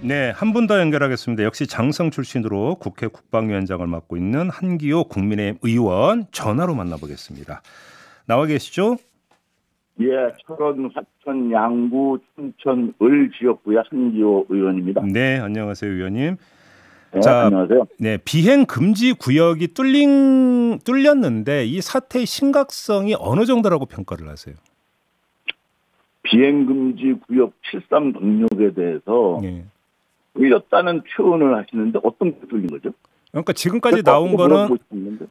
네, 한 분 더 연결하겠습니다. 역시 장성 출신으로 국회 국방위원장을 맡고 있는 한기호 국민의힘 의원 전화로 만나보겠습니다. 나와 계시죠? 예, 철원, 화천, 양구, 춘천, 을 지역구의 한기호 의원입니다. 네, 안녕하세요, 의원님. 네, 자, 안녕하세요. 네, 비행 금지 구역이 뚫렸는데 이 사태의 심각성이 어느 정도라고 평가를 하세요? 비행 금지 구역 73 동력에 대해서 네. 뚫렸다는 표현을 하시는데 어떤 게 뚫린 거죠? 그러니까 지금까지 나온 거는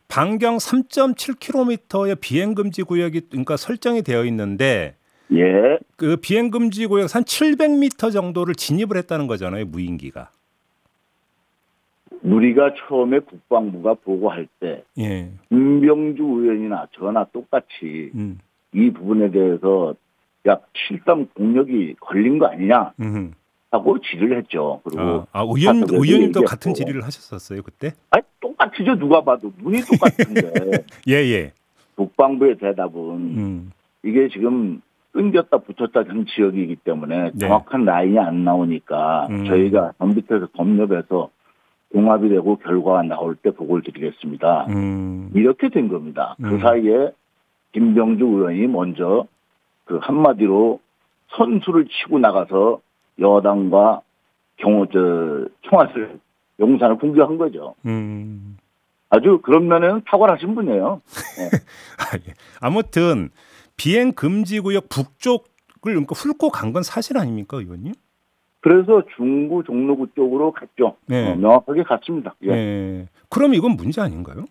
반경 3.7km의 비행 금지 구역이 그러니까 설정이 되어 있는데 예, 그 비행 금지 구역에서 한 700m 정도를 진입을 했다는 거잖아요, 무인기가. 우리가 처음에 국방부가 보고할 때 예. 김병주 의원이나 저나 똑같이 이 부분에 대해서 약 73 동력이 걸린 거 아니냐 하고 질의를 했죠. 그리고 의원님도 같은 질의를 하셨었어요 그때? 아니 똑같이죠. 누가 봐도 눈이 똑같은데. 예. 국방부의 대답은 이게 지금 끊겼다 붙였다 된 지역이기 때문에 정확한 라인이 안 나오니까 저희가 전비태에서 검열해서 종합이 되고 결과가 나올 때 보고를 드리겠습니다. 이렇게 된 겁니다. 그 사이에 김병주 의원이 먼저 그 한마디로 선수를 치고 나가서 여당과 총알을 용산을 공격한 거죠. 아주 그런 면에는 탁월하신 분이에요. 네. 아무튼 비행 금지 구역 북쪽을 그러니까 훑고 간 건 사실 아닙니까, 의원님? 그래서 중구 종로구 쪽으로 갔죠. 네. 명확하게 갔습니다. 예. 네. 그럼 이건 문제 아닌가요?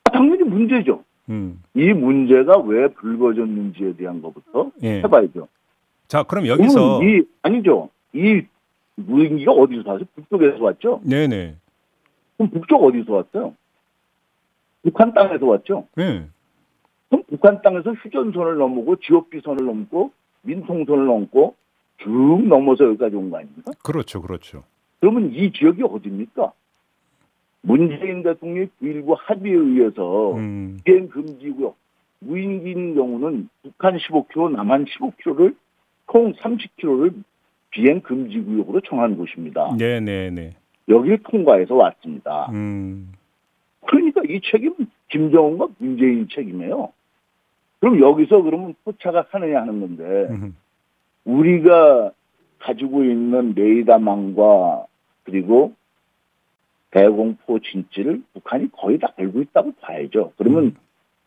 당연히 문제죠. 이 문제가 왜 불거졌는지에 대한 것부터 해봐야죠. 자, 그럼 여기서 이 무인기가 어디서 왔어요? 북쪽에서 왔죠? 네네. 그럼 북쪽 어디서 왔어요? 북한 땅에서 왔죠? 네. 그럼 북한 땅에서 휴전선을 넘고 GOP선을 넘고 민통선을 넘고 쭉 넘어서 여기까지 온 거 아닙니까? 그렇죠. 그러면 이 지역이 어디입니까? 문재인 대통령의 9.19 합의에 의해서 비행 금지구역 무인기인 경우는 북한 15km, 남한 15km를 총 30km를 비행 금지구역으로 정한 곳입니다. 네네네. 여기를 통과해서 왔습니다. 그러니까 이 책임은 김정은과 문재인 책임이에요. 그럼 여기서 그러면 포차가 하느냐 하는 건데 우리가 가지고 있는 레이더망과 그리고 대공포 진지를 북한이 거의 다 알고 있다고 봐야죠. 그러면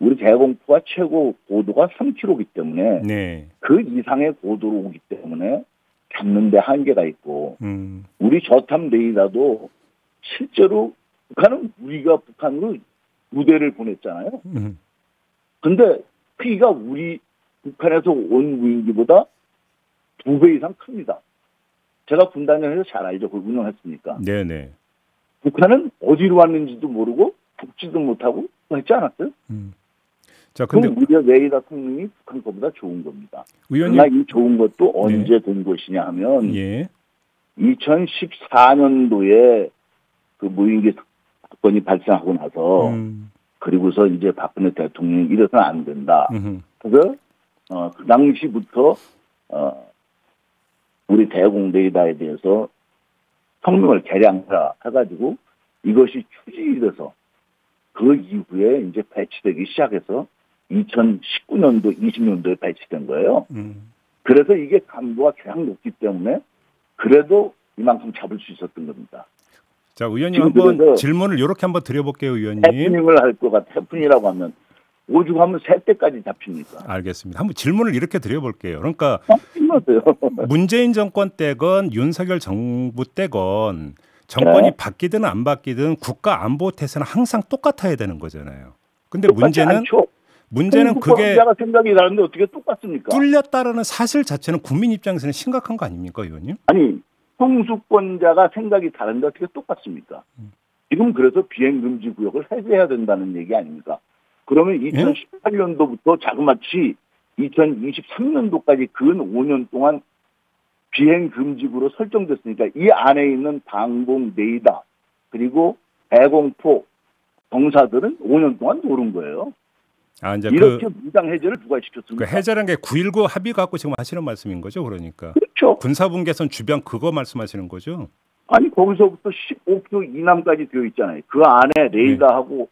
우리 대공포가 최고 고도가 3km이기 때문에 그 이상의 고도로 오기 때문에 잡는 데 한계가 있고 우리 저탐 레이더도 실제로 북한은 우리가 북한으로 무대를 보냈잖아요. 근데 크기가 우리 북한에서 온 무인기보다 2배 이상 큽니다. 제가 군단장에서 잘 알죠. 그걸 운영했으니까. 네네. 북한은 어디로 왔는지도 모르고 붙지도 못하고 했지 않았어요? 자, 근데 그럼 우리가 레이더 성능이 북한 것보다 좋은 겁니다. 의원님, 그러나 이 좋은 것도 언제 된 것이냐 하면 2014년도에 그 무인기 사건이 발생하고 나서 그리고서 이제 박근혜 대통령이 이래서는 안 된다. 그래서 그 당시부터 우리 대공 레이더에 대해서 성능을 개량하라 해가지고 이것이 추진이 돼서 그 이후에 이제 배치되기 시작해서 2019년도, 20년도에 배치된 거예요. 그래서 이게 감도가 가장 높기 때문에 그래도 이만큼 잡을 수 있었던 겁니다. 자, 의원님 한번 질문을 이렇게 한번 드려볼게요, 의원님. 해프닝을 할 것 같아. 해프닝이라고 하면 오죽하면 새 때까지 잡힙니까? 알겠습니다. 한번 질문을 이렇게 드려볼게요. 그러니까 힘들어요. 문재인 정권 때건 윤석열 정부 때건 정권이 바뀌든 안 바뀌든 국가 안보 태세는 항상 똑같아야 되는 거잖아요. 근데 문제는 그게 생각이 다른데 어떻게 똑같습니까? 뚫렸다라는 사실 자체는 국민 입장에서는 심각한 거 아닙니까, 의원님? 아니, 통수권자가 생각이 다른데 어떻게 똑같습니까? 지금 그래서 비행금지 구역을 해제해야 된다는 얘기 아닙니까? 그러면 2018년도부터 자그마치 2023년도까지 근 5년 동안 비행금지구로 설정됐으니까 이 안에 있는 방공 레이더 그리고 대공포 병사들은 5년 동안 노른 거예요. 이제 이렇게 무장 해제를 누가 시켰습니까? 해제라는 게 9.19 합의 갖고 지금 하시는 말씀인 거죠, 그러니까. 그렇죠. 그렇죠. 군사분 개선 주변 그거 말씀하시는 거죠? 아니 거기서부터 15km 이남까지 되어 있잖아요. 그 안에 레이더하고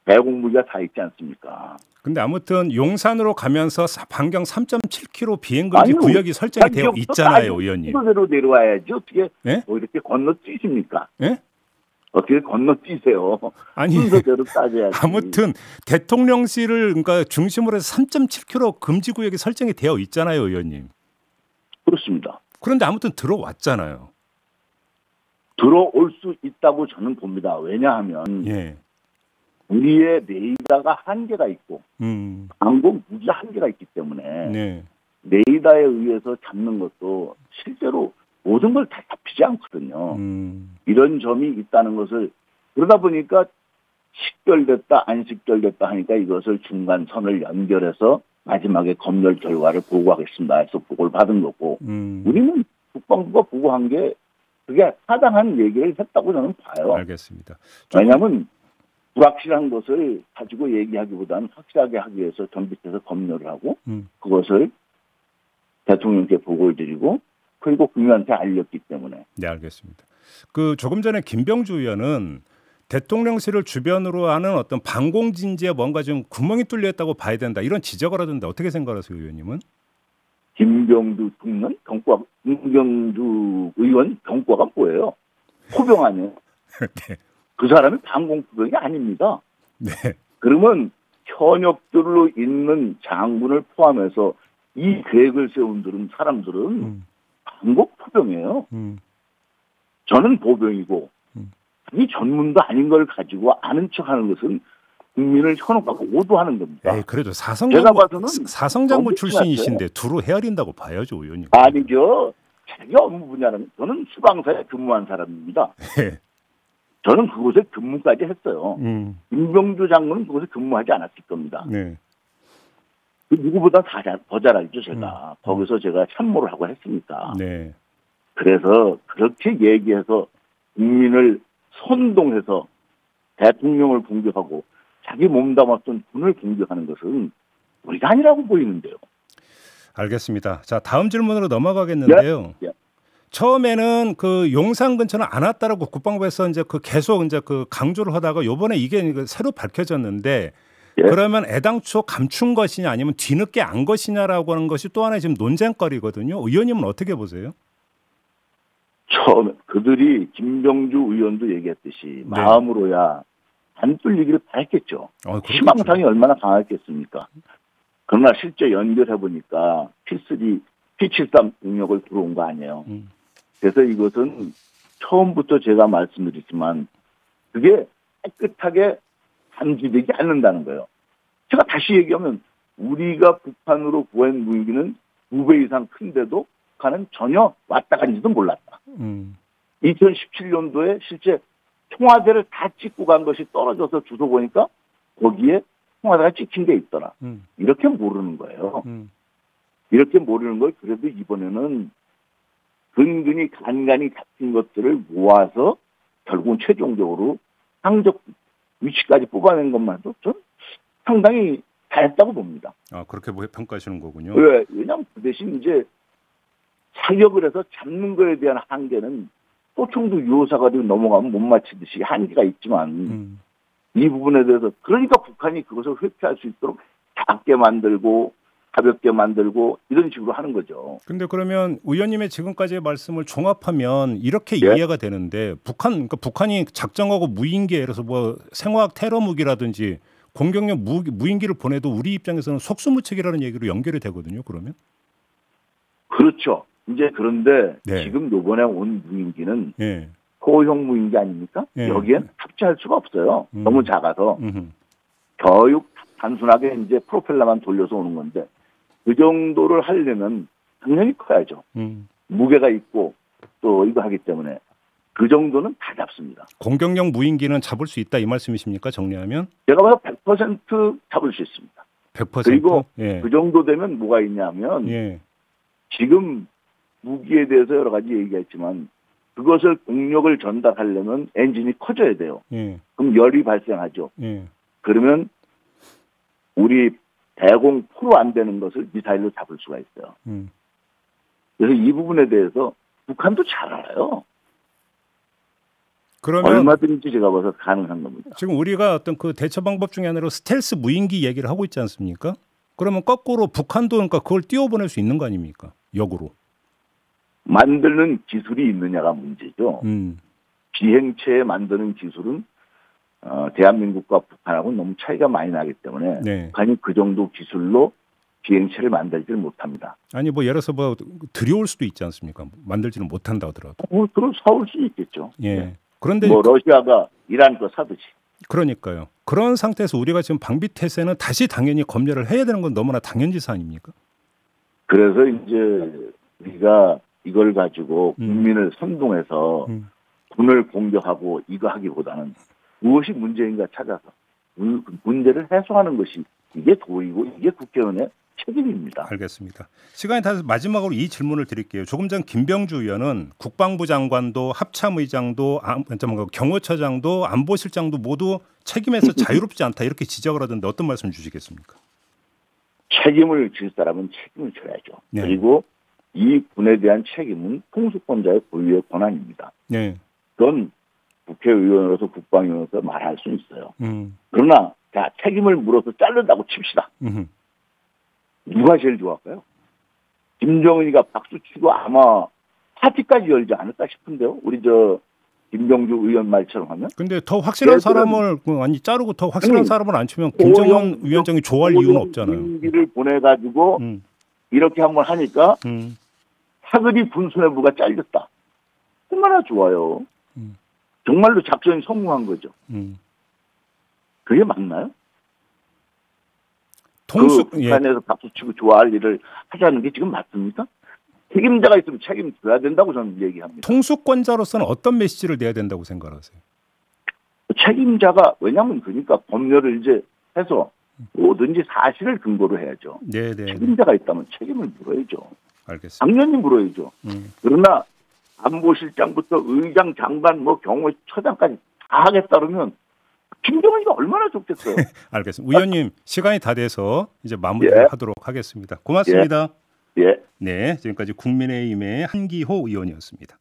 대공무기가 다 있지 않습니까? 근데 아무튼 용산으로 가면서 반경 3.7km 비행금지 구역이 설정이 되어 있잖아요, 의원님. 순서대로 내려와야지 어떻게 예? 이렇게 건너뛰십니까? 예? 어떻게 건너뛰세요? 아니 순서대로 따져야지. 아무튼 대통령실을 그러니까 중심으로 해서 3.7km 금지 구역이 설정이 되어 있잖아요, 의원님. 그렇습니다. 그런데 아무튼 들어왔잖아요. 들어올 수 있다고 저는 봅니다. 왜냐하면 예. 우리의 레이더가 한계가 있고 항공 무기 한계가 있기 때문에 네. 레이더에 의해서 잡는 것도 실제로 모든 걸 다 잡히지 않거든요. 이런 점이 있다는 것을 그러다 보니까 식별됐다 안 식별됐다 하니까 이것을 중간선을 연결해서 마지막에 검열 결과를 보고하겠습니다 해서 보고를 받은 거고 우리는 국방부가 보고한 게 그게 타당한 얘기를 했다고 저는 봐요. 알겠습니다. 왜냐하면 불확실한 것을 가지고 얘기하기보다는 확실하게 하기 위해서 전비해서 검열을 하고 그것을 대통령께 보고를 드리고 그리고 국민한테 알렸기 때문에. 네, 알겠습니다. 그 조금 전에 김병주 의원은 대통령실을 주변으로 하는 어떤 방공진지에 뭔가 좀 구멍이 뚫려 있다고 봐야 된다 이런 지적을 하던데 어떻게 생각하세요, 의원님은? 김병주 죽는 경과, 김병주 의원 경과가 뭐예요? 포병 아니에요? 네. 그 사람이 방공포병이 아닙니다. 네. 그러면 현역들로 있는 장군을 포함해서 이 계획을 세운 사람들은 방공포병이에요. 저는 보병이고 이 전문도 아닌 걸 가지고 아는 척하는 것은 국민을 현혹하고 오도하는 겁니다. 에이, 그래도 사성장군 출신이신데 두루 헤아린다고 봐야죠, 의원님. 아니죠. 자기 업무 분야는 저는 수방사에 근무한 사람입니다. 네. 저는 그곳에 근무까지 했어요. 김병주 장군은 그곳에 근무하지 않았을 겁니다. 네. 그 누구보다 더 잘 알죠, 제가. 거기서 제가 참모를 하고 했으니까. 네. 그래서 그렇게 얘기해서 국민을 선동해서 대통령을 공격하고 자기 몸담았던 군을 공격하는 것은 우리가 아니라고 보이는데요. 알겠습니다. 자, 다음 질문으로 넘어가겠는데요. 예? 예. 처음에는 그 용산 근처는 안 왔다라고 국방부에서 이제 계속 이제 강조를 하다가 요번에 이게 새로 밝혀졌는데 예? 그러면 애당초 감춘 것이냐 아니면 뒤늦게 안 것이냐라고 하는 것이 또 하나의 지금 논쟁거리거든요. 의원님은 어떻게 보세요? 처음에 그들이 김병주 의원도 얘기했듯이 네. 마음으로야 안 뚫리기를 바랬겠죠. 희망상이 얼마나 강했겠습니까? 그러나 실제 연결해 보니까 P3, P73 능력을 들어온 거 아니에요. 그래서 이것은 처음부터 제가 말씀드렸지만 그게 깨끗하게 감지되지 않는다는 거예요. 제가 다시 얘기하면 우리가 북한으로 구한 무기는 2배 이상 큰데도 북한은 전혀 왔다 간지도 몰랐다. 2017년도에 실제 청와대를 다 찍고 간 것이 떨어져서 주소 보니까 거기에 청와대가 찍힌 게 있더라. 이렇게 모르는 거예요. 이렇게 모르는 걸 그래도 이번에는 근근히 간간히 잡힌 것들을 모아서 결국은 최종적으로 상적 위치까지 뽑아낸 것만 해도 전 상당히 잘했다고 봅니다. 아, 그렇게 평가하시는 거군요. 왜냐하면 그 대신 이제 사격을 해서 잡는 거에 대한 한계는 소총도 유효사가 되고 넘어가면 못 맞히듯이 한계가 있지만 이 부분에 대해서 그러니까 북한이 그것을 회피할 수 있도록 작게 만들고 가볍게 만들고 이런 식으로 하는 거죠. 근데 그러면 의원님의 지금까지의 말씀을 종합하면 이렇게 예? 이해가 되는데 그러니까 북한이 작정하고 무인기에 예를 들어서 뭐 생화학 테러 무기라든지 공격용 무인기를 보내도 우리 입장에서는 속수무책이라는 얘기로 연결이 되거든요. 그러면? 그렇죠. 이제 그런데 네. 지금 요번에 온 무인기는 네. 소형 무인기 아닙니까? 네. 여기엔 탑재할 수가 없어요. 너무 작아서. 교육 단순하게 이제 프로펠러만 돌려서 오는 건데 그 정도를 하려면 당연히 커야죠. 무게가 있고 또 이거 하기 때문에 그 정도는 다 잡습니다. 공격용 무인기는 잡을 수 있다 이 말씀이십니까? 정리하면? 제가 봐서 100% 잡을 수 있습니다. 100%? 그리고 예. 그 정도 되면 뭐가 있냐면 예. 지금 무기에 대해서 여러 가지 얘기했지만 그것을 동력을 전달하려면 엔진이 커져야 돼요. 예. 그럼 열이 발생하죠. 예. 그러면 우리 대공 포로 안 되는 것을 미사일로 잡을 수가 있어요. 그래서 이 부분에 대해서 북한도 잘 알아요. 그러면 얼마든지 제가 봐서 가능한 겁니다. 지금 우리가 어떤 그 대처 방법 중에 하나로 스텔스 무인기 얘기를 하고 있지 않습니까? 그러면 거꾸로 북한도 그러니까 그걸 띄워보낼 수 있는 거 아닙니까? 역으로. 만드는 기술이 있느냐가 문제죠. 비행체에 만드는 기술은 대한민국과 북한하고 너무 차이가 많이 나기 때문에 네. 북한이 그 정도 기술로 비행체를 만들지를 못합니다. 아니 뭐 예를 들어서 뭐 들여올 수도 있지 않습니까? 만들지는 못한다 하더라도. 그럼 사올 수 있겠죠. 예. 네. 그런데 뭐 러시아가 이란 거 사듯이. 그러니까요. 그런 상태에서 우리가 지금 방비 태세는 다시 당연히 검열을 해야 되는 건 너무나 당연지사 아닙니까? 그래서 이제 우리가 이걸 가지고 국민을 선동해서 군을 공격하고 이거 하기보다는 무엇이 문제인가 찾아서 문제를 해소하는 것이 이게 도의고 이게 국회의원의 책임입니다. 알겠습니다. 시간이 다 돼서 마지막으로 이 질문을 드릴게요. 조금 전 김병주 의원은 국방부 장관도 합참의장도 경호처장도 안보실장도 모두 책임에서 자유롭지 않다 이렇게 지적을 하던데 어떤 말씀 주시겠습니까? 책임을 질 사람은 책임을 져야죠. 네. 그리고 이 군에 대한 책임은 통수권자의 고유의 권한입니다. 네. 그건 국회의원으로서 국방위원으로서 말할 수 있어요. 그러나 자 책임을 물어서 자른다고 칩시다. 누가 제일 좋아할까요? 김정은이가 박수 치고 아마 파티까지 열지 않을까 싶은데요. 우리 김병주 의원 말처럼 하면. 근데 더 확실한 사람을 자르고 더 확실한 사람을 안 치면 김정은 위원장이 좋아할 이유는 없잖아요. 인기를 보내가지고 이렇게 한번 하니까 사거리 군수뇌부가 잘렸다. 얼마나 좋아요. 정말로 작전이 성공한 거죠. 그게 맞나요? 북한에서 박수치고 좋아할 일을 하자는 게 지금 맞습니까? 책임자가 있으면 책임져야 된다고 저는 얘기합니다. 통수권자로서는 어떤 메시지를 내야 된다고 생각하세요? 책임자가 왜냐하면 그러니까 법률을 이제 해서 뭐든지 사실을 근거로 해야죠. 네네. 책임자가 있다면 책임을 물어야죠. 알겠습니다. 당연히 물어야죠. 그러나 안보실장부터 의장, 장관, 경호처장까지 다 하겠다 그러면 김정은이가 얼마나 좋겠어요. 알겠습니다. 의원님 시간이 다 돼서 이제 마무리하도록 하겠습니다. 고맙습니다. 예. 네, 지금까지 국민의힘의 한기호 의원이었습니다.